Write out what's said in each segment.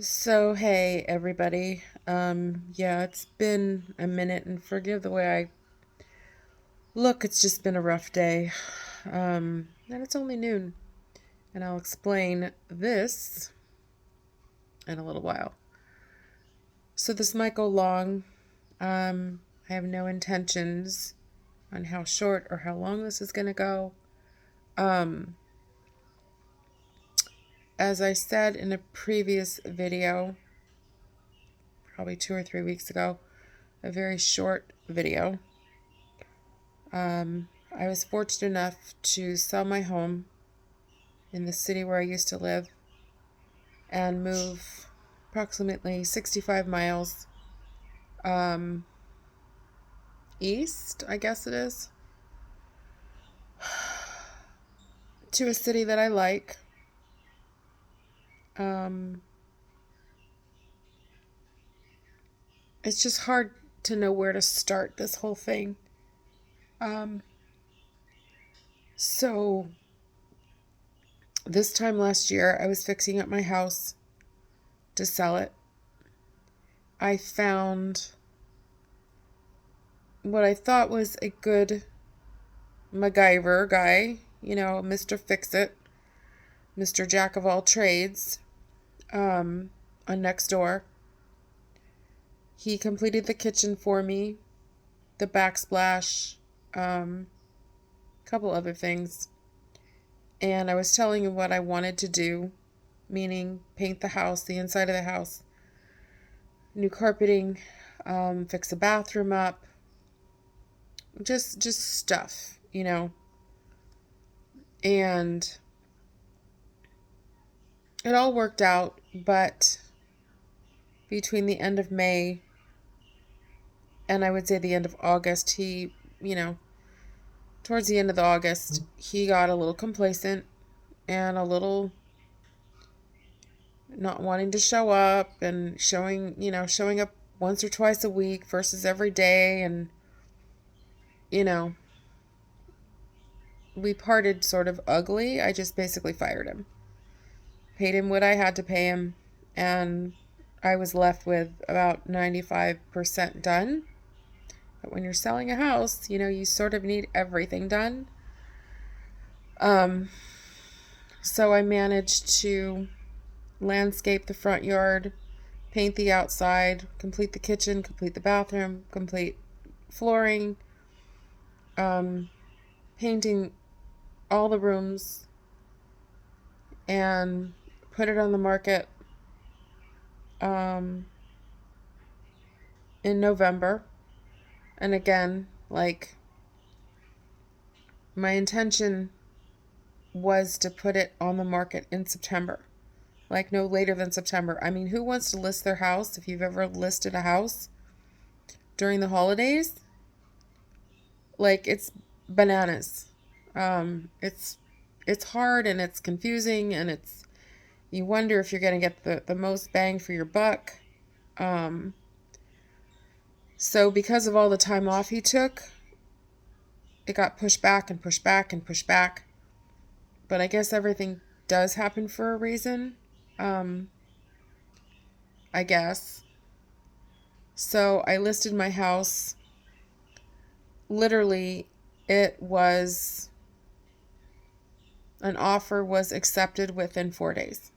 So, hey everybody. Yeah, it's been a minute and forgive the way I look. It's just been a rough day. And it's only noon, and I'll explain this in a little while. So, this might go long. I have no intentions on how short or how long this is going to go. Um, as I said in a previous video, probably 2 or 3 weeks ago, a very short video. I was fortunate enough to sell my home in the city where I used to live and move approximately 65 miles um, east, I guess it is, to a city that I like. Um, it's just hard to know where to start this whole thing. Um, so, this time last year, I was fixing up my house to sell it. I found what I thought was a good MacGyver guy, Mr. Fix It, Mr. Jack of all trades, on Nextdoor. He completed the kitchen for me, the backsplash, a couple other things. And I was telling him what I wanted to do, meaning paint the house, the inside of the house, new carpeting, fix the bathroom up, just stuff. And it all worked out, but between the end of May and I would say the end of August, you know, towards the end of the August, he got a little complacent and a little not wanting to show up and showing up once or twice a week versus every day. And, you know, we parted sort of ugly. I just basically fired him, paid him what I had to pay him, and I was left with about 95% done. But when you're selling a house, you sort of need everything done. Um, so I managed to landscape the front yard, paint the outside, complete the kitchen, complete the bathroom, complete flooring, um, painting all the rooms, and put it on the market um, in November. And again, like, my intention was to put it on the market in September. Like, no later than September. I mean, who wants to list their house? If you've ever listed a house during the holidays, like, it's bananas. It's hard and it's confusing, and you wonder if you're going to get the most bang for your buck. Um, so because of all the time off he took, it got pushed back and pushed back and pushed back. But I guess everything does happen for a reason. Um, I guess. So I listed my house. Literally, an offer was accepted within 4 days.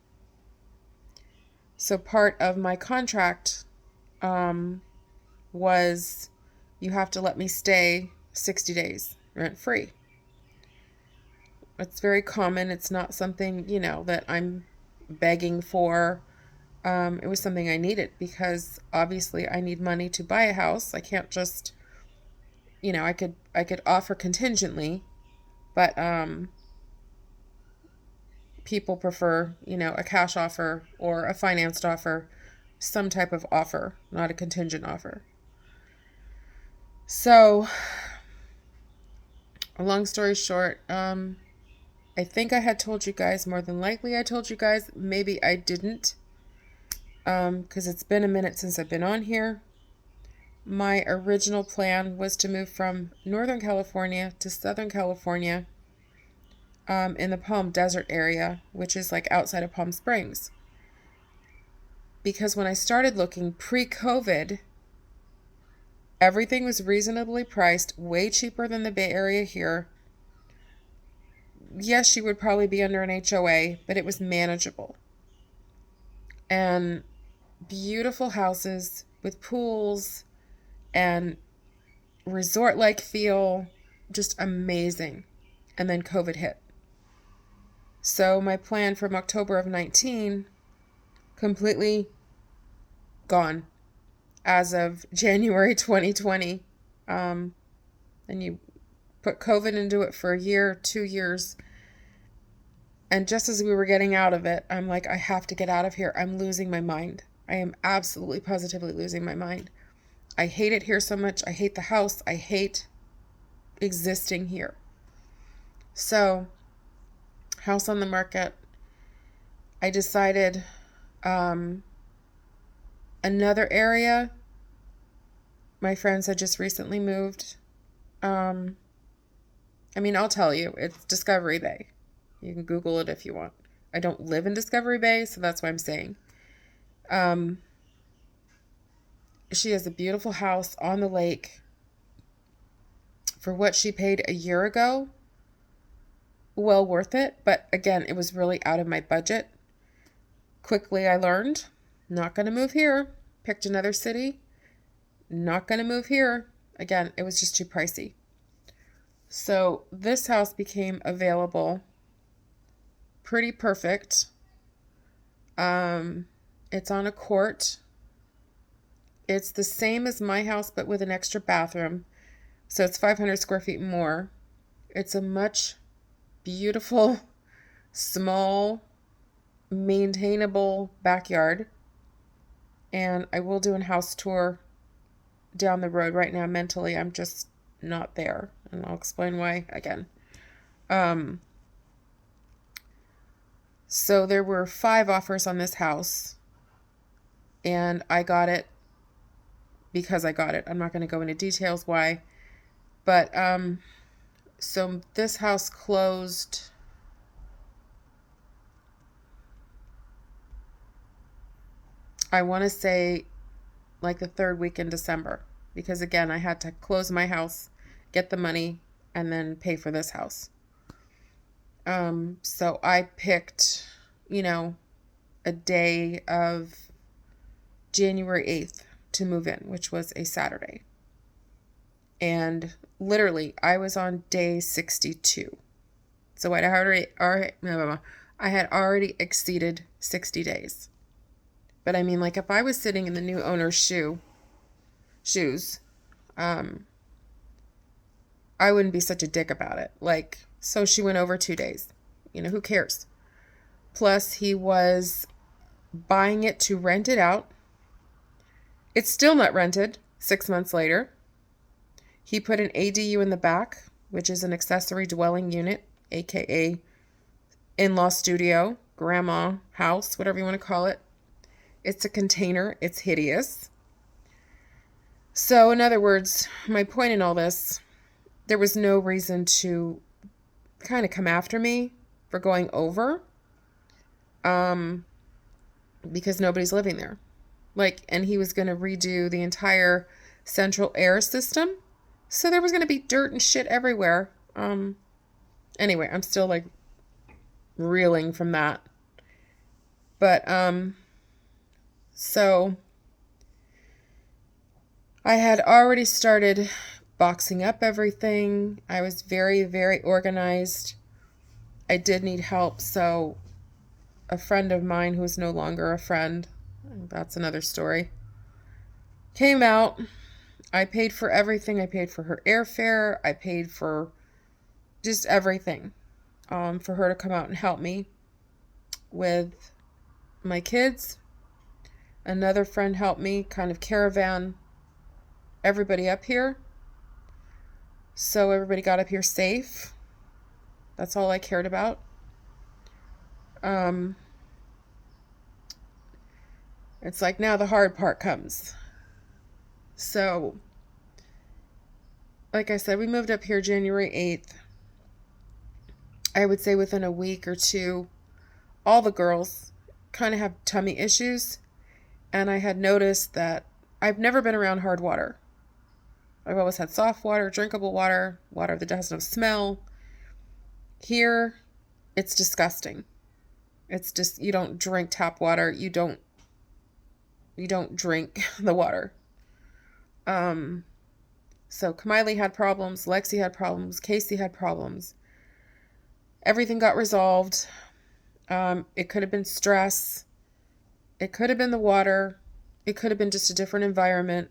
So part of my contract um, was you have to let me stay 60 days rent free. It's very common. It's not something, that I'm begging for. It was something I needed because obviously I need money to buy a house. I can't just, I could offer contingently, but people prefer, a cash offer or a financed offer, some type of offer, not a contingent offer. So, long story short, I think I had told you guys, more than likely I told you guys, maybe I didn't, because it's been a minute since I've been on here. My original plan was to move from Northern California to Southern California, in the Palm Desert area, which is like outside of Palm Springs. because when I started looking pre-COVID, everything was reasonably priced, way cheaper than the Bay Area here. Yes, she would probably be under an HOA, but it was manageable. And beautiful houses with pools and resort-like feel, just amazing. And then COVID hit. So my plan from October of 19 completely gone as of January 2020. And you put COVID into it for a year, 2 years. And just as we were getting out of it, I'm like, I have to get out of here. I'm losing my mind. I am absolutely positively losing my mind. I hate it here so much. I hate the house. I hate existing here. So, house on the market. I decided another area. My friends had just recently moved. I'll tell you, it's Discovery Bay. You can Google it if you want. I don't live in Discovery Bay, so that's why I'm saying. She has a beautiful house on the lake. For what she paid a year ago, well worth it. But again, it was really out of my budget. Quickly, I learned, not going to move here. Picked another city. Not going to move here. Again, it was just too pricey. So this house became available. Pretty perfect. It's on a court. It's the same as my house, but with an extra bathroom. So it's 500 square feet more. It's a much beautiful, small, maintainable backyard. And I will do a house tour down the road. Right now, mentally, I'm just not there. And I'll explain why again. So there were 5 offers on this house. And I got it because I got it. I'm not going to go into details why. But, so this house closed I want to say like the 3rd week in December. Because again, I had to close my house, get the money, and then pay for this house. So I picked, a day of January 8th to move in, which was a Saturday. And literally, I was on day 62. So I had already exceeded 60 days. But I mean, like, if I was sitting in the new owner's shoes, I wouldn't be such a dick about it. Like, so she went over 2 days. Who cares? Plus, he was buying it to rent it out. It's still not rented 6 months later. He put an ADU in the back, which is an accessory dwelling unit, aka in-law studio, grandma house, whatever you want to call it. It's a container. It's hideous. So, in other words, my point in all this, there was no reason to kind of come after me for going over, because nobody's living there. And he was going to redo the entire central air system. So there was going to be dirt and shit everywhere. Anyway, I'm still reeling from that. But, so I had already started boxing up everything. I was very, very organized. I did need help. So a friend of mine who is no longer a friend, that's another story, came out. I paid for everything. I paid for her airfare. I paid for just everything, for her to come out and help me with my kids. Another friend helped me kind of caravan everybody up here. So everybody got up here safe. That's all I cared about. It's like now the hard part comes. So, like I said, we moved up here January 8th. I would say within a week or two, all the girls kind of have tummy issues. And I had noticed that I've never been around hard water. I've always had soft water, drinkable water, water that has no smell. Here, it's disgusting. It's just, you don't drink tap water. You don't drink the water. So Kamiley had problems, Lexi had problems, Casey had problems. Everything got resolved. It could have been stress. It could have been the water. It could have been just a different environment.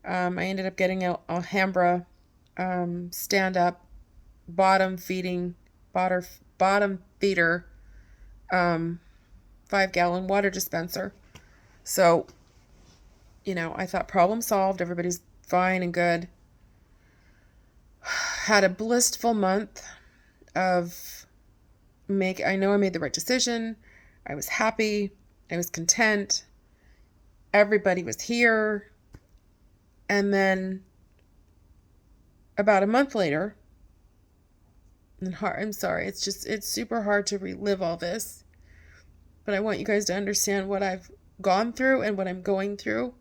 I ended up getting Alhambra stand-up bottom feeder 5-gallon water dispenser. So, I thought problem solved. Everybody's fine and good. Had a blissful month of I know I made the right decision. I was happy. I was content. Everybody was here. And then about a month later, I'm sorry, it's super hard to relive all this, but I want you guys to understand what I've gone through and what I'm going through.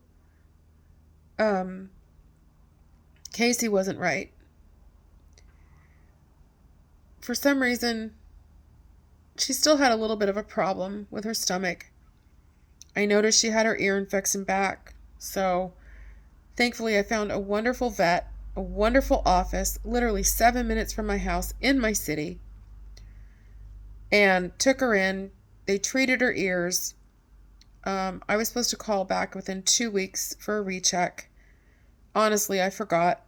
Casey wasn't right. For some reason, she still had a little bit of a problem with her stomach. I noticed she had her ear infection back, so thankfully I found a wonderful vet, a wonderful office, literally 7 minutes from my house in my city, and took her in. They treated her ears. I was supposed to call back within 2 weeks for a recheck. Honestly, I forgot.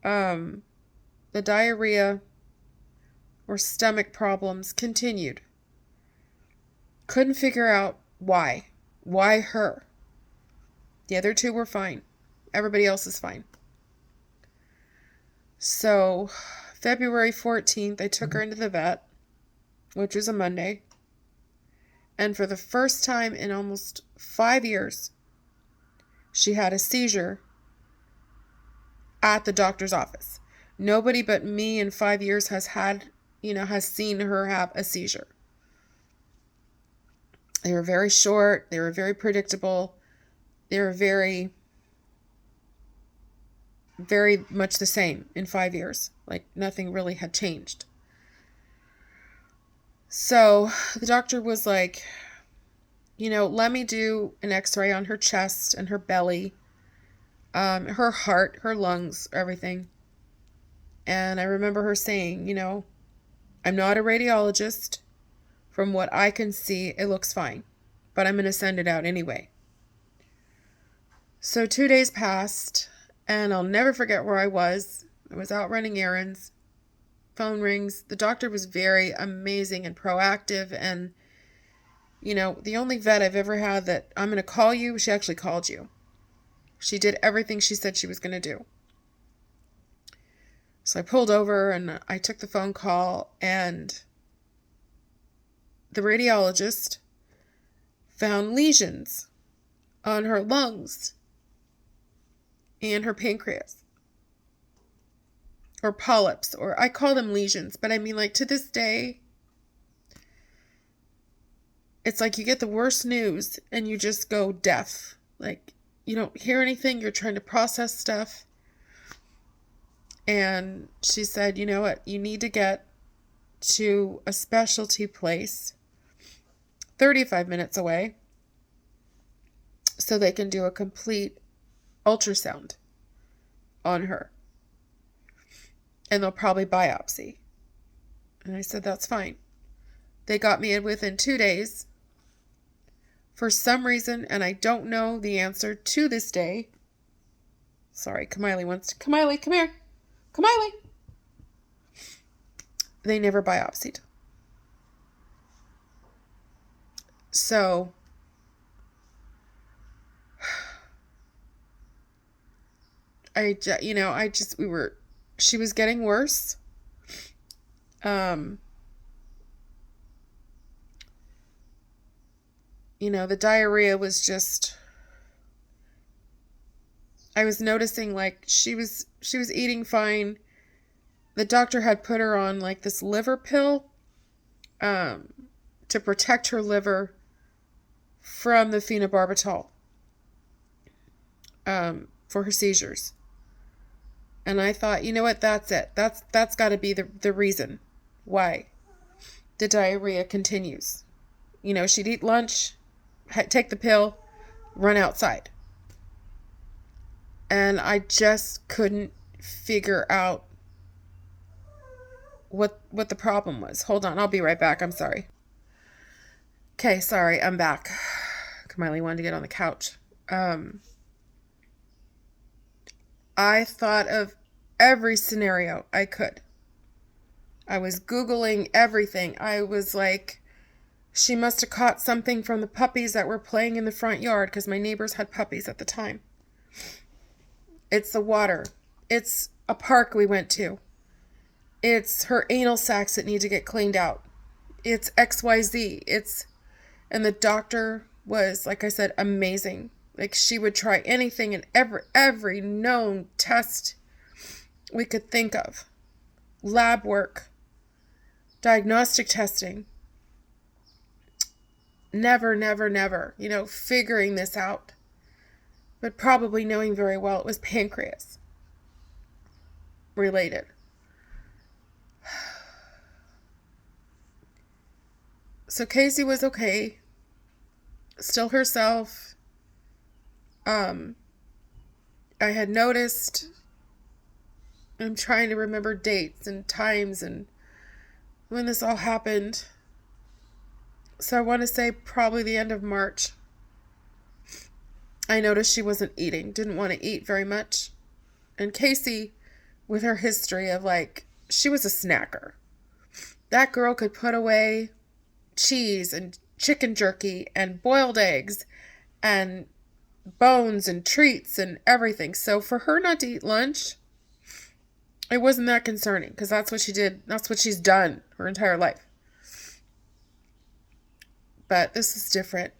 The diarrhea or stomach problems continued. Couldn't figure out why. Why her? The other two were fine. Everybody else is fine. So, February 14th, I took her into the vet, which was a Monday. And for the first time in almost 5 years, she had a seizure at the doctor's office. Nobody but me in 5 years has seen her have a seizure. They were very short. They were very predictable. They were very, very much the same in 5 years. Like nothing really had changed. So the doctor was like, let me do an x-ray on her chest and her belly, her heart, her lungs, everything. And I remember her saying, I'm not a radiologist. From what I can see, it looks fine, but I'm going to send it out anyway. So 2 days passed, and I'll never forget where I was. I was out running errands. Phone rings. The doctor was very amazing and proactive, and, the only vet I've ever had that I'm going to call you, she actually called you. She did everything she said she was going to do. So I pulled over, and I took the phone call, and the radiologist found lesions on her lungs and her pancreas, or polyps, or I call them lesions, but I mean, like, to this day, it's like you get the worst news and you just go deaf. Like, you don't hear anything, you're trying to process stuff. And she said, you know what, you need to get to a specialty place 35 minutes away so they can do a complete ultrasound on her. And they'll probably biopsy. And I said, that's fine. They got me in within 2 days. For some reason, and I don't know the answer to this day. Sorry, Kamiley, come here. Kamiley. They never biopsied. So, she was getting worse. The diarrhea was just, I was noticing, like, she was eating fine. The doctor had put her on, like, this liver pill, to protect her liver from the phenobarbital for her seizures. And I thought, you know what, that's it. That's got to be the reason why the diarrhea continues. You know, she'd eat lunch, take the pill, run outside. And I just couldn't figure out what the problem was. Hold on, I'll be right back. I'm sorry. Okay, sorry, I'm back. Kamiley wanted to get on the couch. I thought of every scenario I could. I was Googling everything. I was like, she must have caught something from the puppies that were playing in the front yard, because my neighbors had puppies at the time. It's the water. It's a park we went to. It's her anal sacs that need to get cleaned out. It's XYZ. And the doctor was, like I said, amazing. Like, she would try anything and every known test we could think of. Lab work. Diagnostic testing. Never, you know, figuring this out. But probably knowing very well it was pancreas related. So Casey was okay. Still herself. I had noticed, I'm trying to remember dates and times and when this all happened. So I want to say probably the end of March. I noticed she wasn't eating, didn't want to eat very much. And Casey, with her history of like, she was a snacker. That girl could put away cheese and chicken jerky and boiled eggs and bones and treats and everything. So for her not to eat lunch, it wasn't that concerning, because that's what she did. That's what she's done her entire life. But this is different.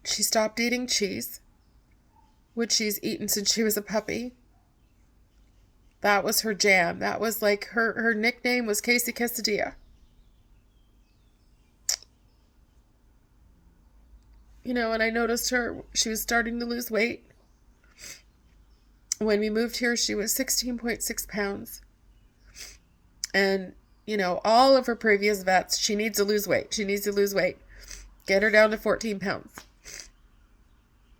She stopped eating cheese, which she's eaten since she was a puppy. That was her jam. That was like her nickname was Casey Quesadilla. You know, and I noticed she was starting to lose weight. When we moved here, she was 16.6 pounds. And, you know, all of her previous vets, she needs to lose weight. She needs to lose weight. Get her down to 14 pounds.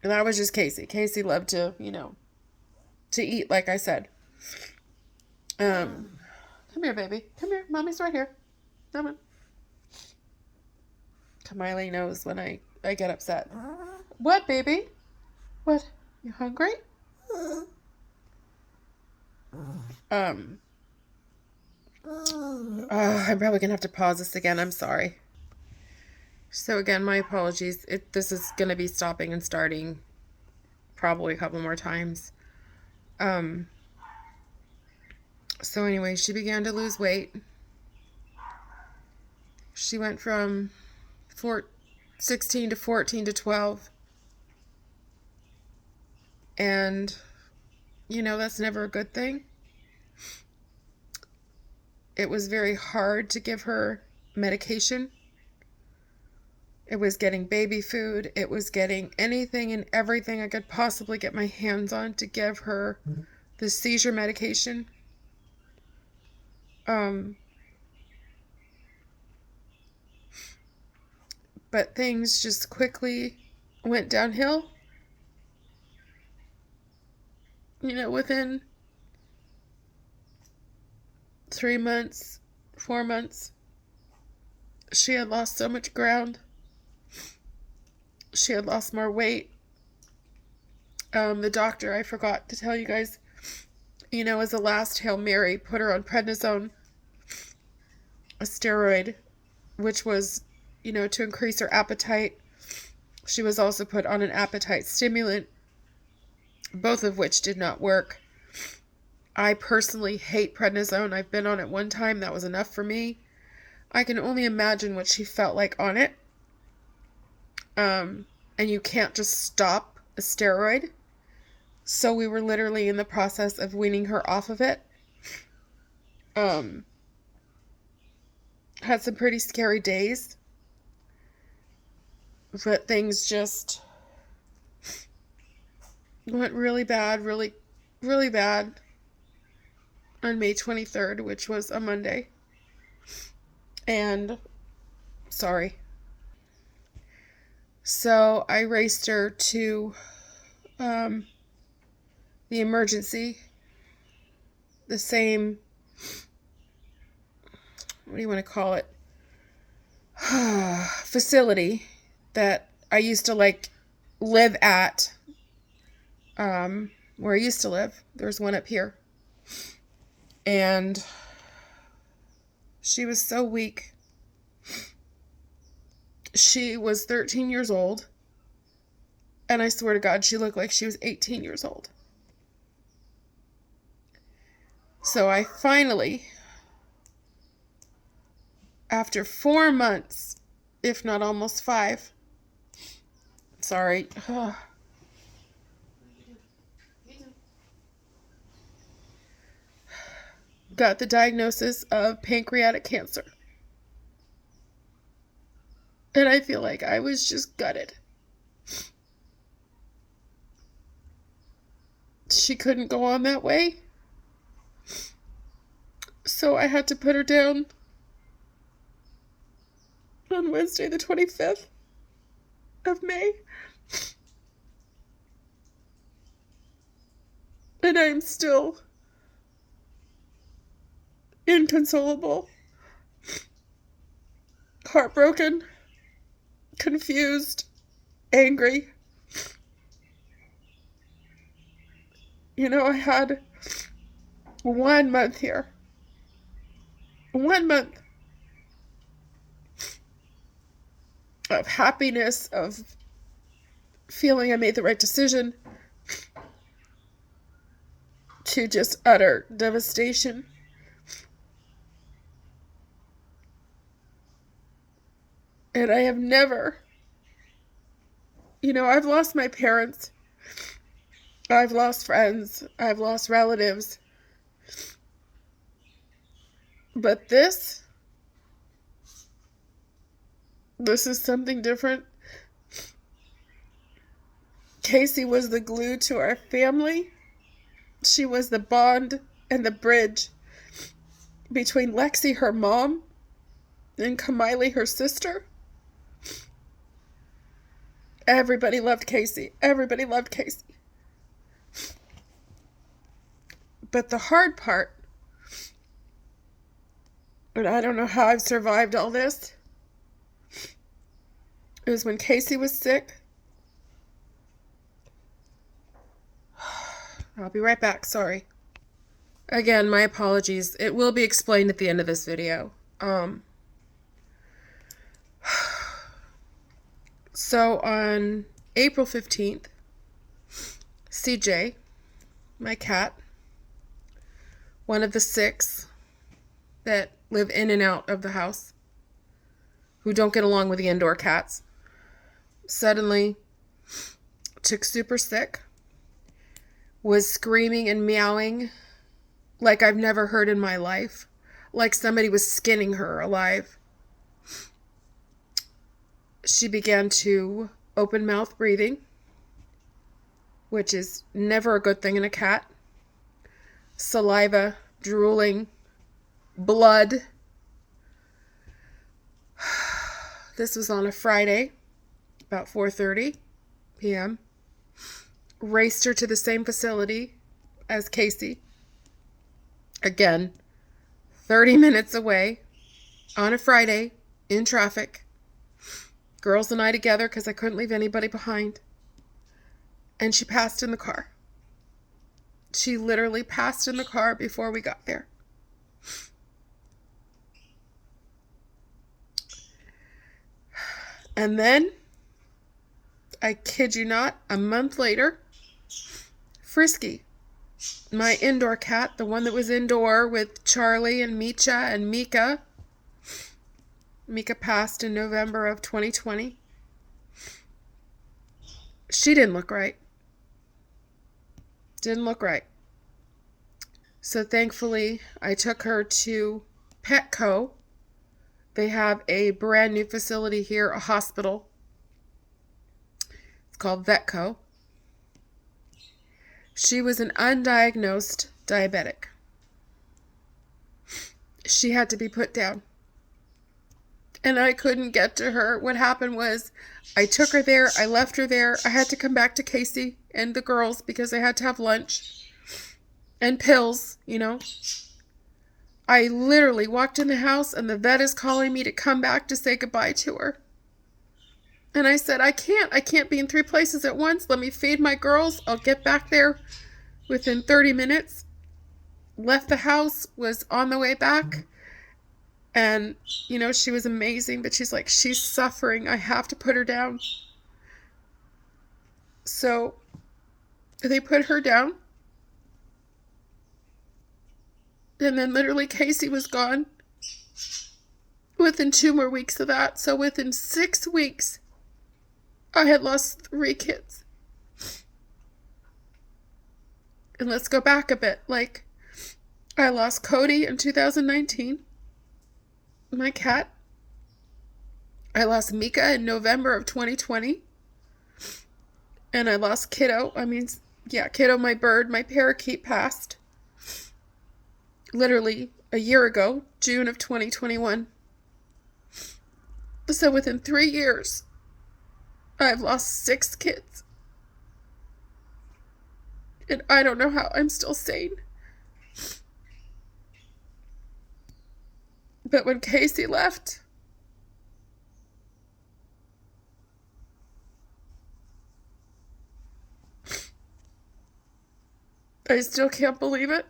And that was just Casey. Casey loved to, you know, to eat, like I said. Come here, baby. Come here. Mommy's right here. Come on. Kamiley knows when I get upset. What, baby? What? You hungry? I'm probably gonna have to pause this again. I'm sorry. So again, my apologies. This is gonna be stopping and starting probably a couple more times. So anyway, she began to lose weight. She went from 16 to 14 to 12. And, you know, that's never a good thing. It was very hard to give her medication. It was getting baby food. It was getting anything and everything I could possibly get my hands on to give her the seizure medication. But things just quickly went downhill. You know, within 3 months, 4 months, she had lost so much ground. She had lost more weight. The doctor, I forgot to tell you guys, you know, as a last Hail Mary, put her on prednisone, a steroid, which was, you know, to increase her appetite. She was also put on an appetite stimulant, both of which did not work. I personally hate prednisone. I've been on it one time. That was enough for me. I can only imagine what she felt like on it. And you can't just stop a steroid. So we were literally in the process of weaning her off of it. Had some pretty scary days. But things just went really bad, really, really bad on May 23rd, which was a Monday. And, sorry. So I raced her to the emergency, the same, what do you want to call it, facility that I used to live at, where I used to live. There's one up here. And she was so weak. She was 13 years old. And I swear to God, she looked like she was 18 years old. So I finally, after 4 months, if not almost 5, sorry, got the diagnosis of pancreatic cancer. And I feel like I was just gutted. She couldn't go on that way. So I had to put her down on Wednesday the 25th of May. And I am still inconsolable, heartbroken, confused, angry. You know, I had 1 month here. 1 month of happiness, of feeling I made the right decision, to just utter devastation. And I have never, I've lost my parents. I've lost friends. I've lost relatives. But this is something different. Casey was the glue to our family. She was the bond and the bridge between Lexi, her mom, and Kamiley, her sister. Everybody loved Casey. Everybody loved Casey. But the hard part, and I don't know how I've survived all this, it was when Casey was sick. I'll be right back, sorry. Again, my apologies. It will be explained at the end of this video. So on April 15th, CJ, my cat, one of the 6 that live in and out of the house, who don't get along with the indoor cats, suddenly took super sick, was screaming and meowing like I've never heard in my life, like somebody was skinning her alive. She began to open mouth breathing, which is never a good thing in a cat. Saliva, drooling, blood. This was on a Friday, about 4:30 p.m. Raced her to the same facility as Casey. Again, 30 minutes away on a Friday in traffic. Girls and I together because I couldn't leave anybody behind. And she passed in the car. She literally passed in the car before we got there. And then, I kid you not, a month later, Frisky, my indoor cat, the one that was indoor with Charlie and Micha and Mika. Mika passed in November of 2020. She didn't look right. Didn't look right. So thankfully, I took her to Petco. They have a brand new facility here, a hospital. It's called Vetco. She was an undiagnosed diabetic. She had to be put down. And I couldn't get to her. What happened was I took her there. I left her there. I had to come back to Casey and the girls because I had to have lunch and pills, you know. I literally walked in the house and the vet is calling me to come back to say goodbye to her. And I said, I can't be in 3 places at once. Let me feed my girls. I'll get back there within 30 minutes. Left the house, was on the way back. And, you know, she was amazing, but she's like, she's suffering. I have to put her down. So they put her down. And then literally Casey was gone within 2 more weeks of that. So within 6 weeks, I had lost 3 kids. And let's go back a bit. Like, I lost Cody in 2019, my cat. I lost Mika in November of 2020. And I lost Kiddo. Kiddo, my bird, my parakeet, passed literally a year ago, June of 2021. So within 3 years, I've lost 6 kids. And I don't know how I'm still sane. But when Casey left, I still can't believe it.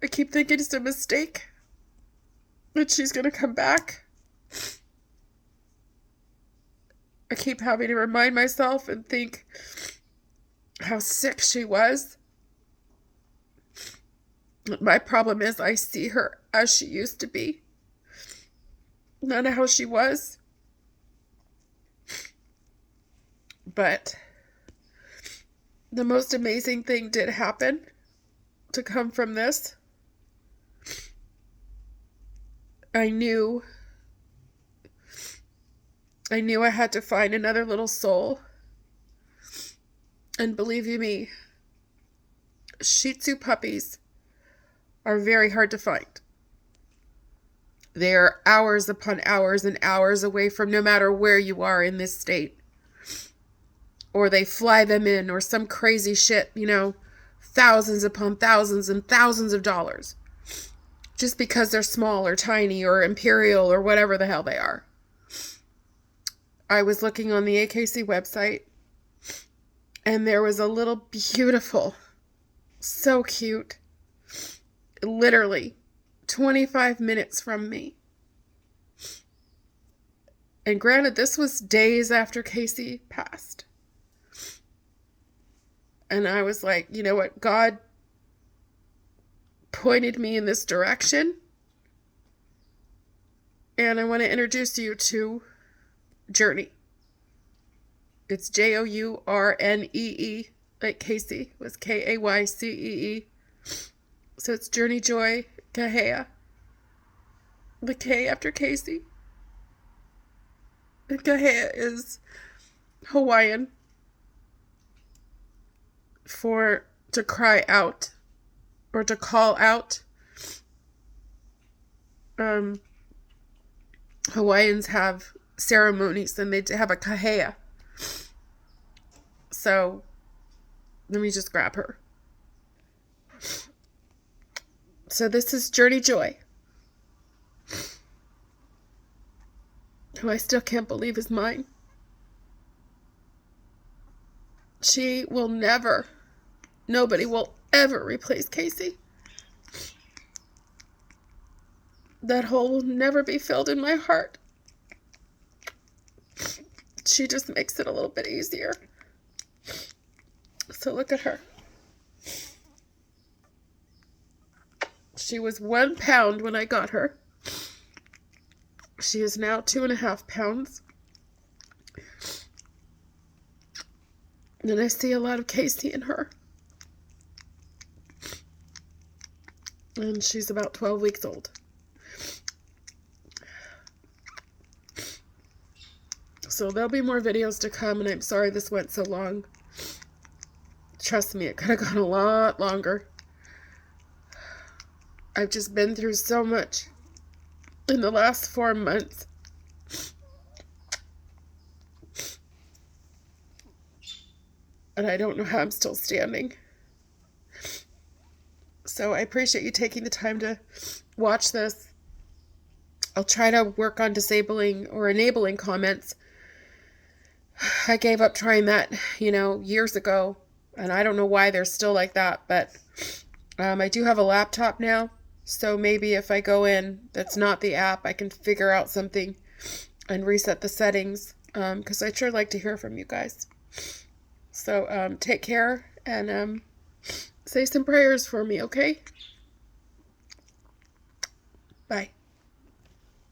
I keep thinking it's a mistake, that she's gonna come back. I keep having to remind myself and think how sick she was. My problem is I see her as she used to be, not how she was. But the most amazing thing did happen to come from this. I knew I had to find another little soul. And believe you me, Shih Tzu puppies are very hard to find. They're hours upon hours and hours away from no matter where you are in this state. Or they fly them in or some crazy shit, you know, thousands upon thousands and thousands of dollars. Just because they're small or tiny or imperial or whatever the hell they are. I was looking on the AKC website and there was a little beautiful, so cute, literally 25 minutes from me. And granted, this was days after Casey passed. And I was like, you know what? God pointed me in this direction. And I want to introduce you to Journey. It's Journee, like Casey was Kaycee. So it's Journey Joy Kahea. The K after Casey. And Kahea is Hawaiian for to cry out or to call out. Hawaiians have ceremonies and they have a kahea. So let me just grab her. So this is Journey Joy, who I still can't believe is mine. She will never, nobody will ever replace Casey. That hole will never be filled in my heart. She just makes it a little bit easier. So look at her. She was 1 pound when I got her. She is now 2.5 pounds. And I see a lot of Casey in her. And she's about 12 weeks old. So there'll be more videos to come, and I'm sorry this went so long. Trust me, it could have gone a lot longer. I've just been through so much in the last 4 months. And I don't know how I'm still standing. So I appreciate you taking the time to watch this. I'll try to work on disabling or enabling comments. I gave up trying that, years ago. And I don't know why they're still like that. But I do have a laptop now. So maybe if I go in, that's not the app, I can figure out something and reset the settings. Because I'd sure like to hear from you guys. So take care and say some prayers for me, okay? Bye.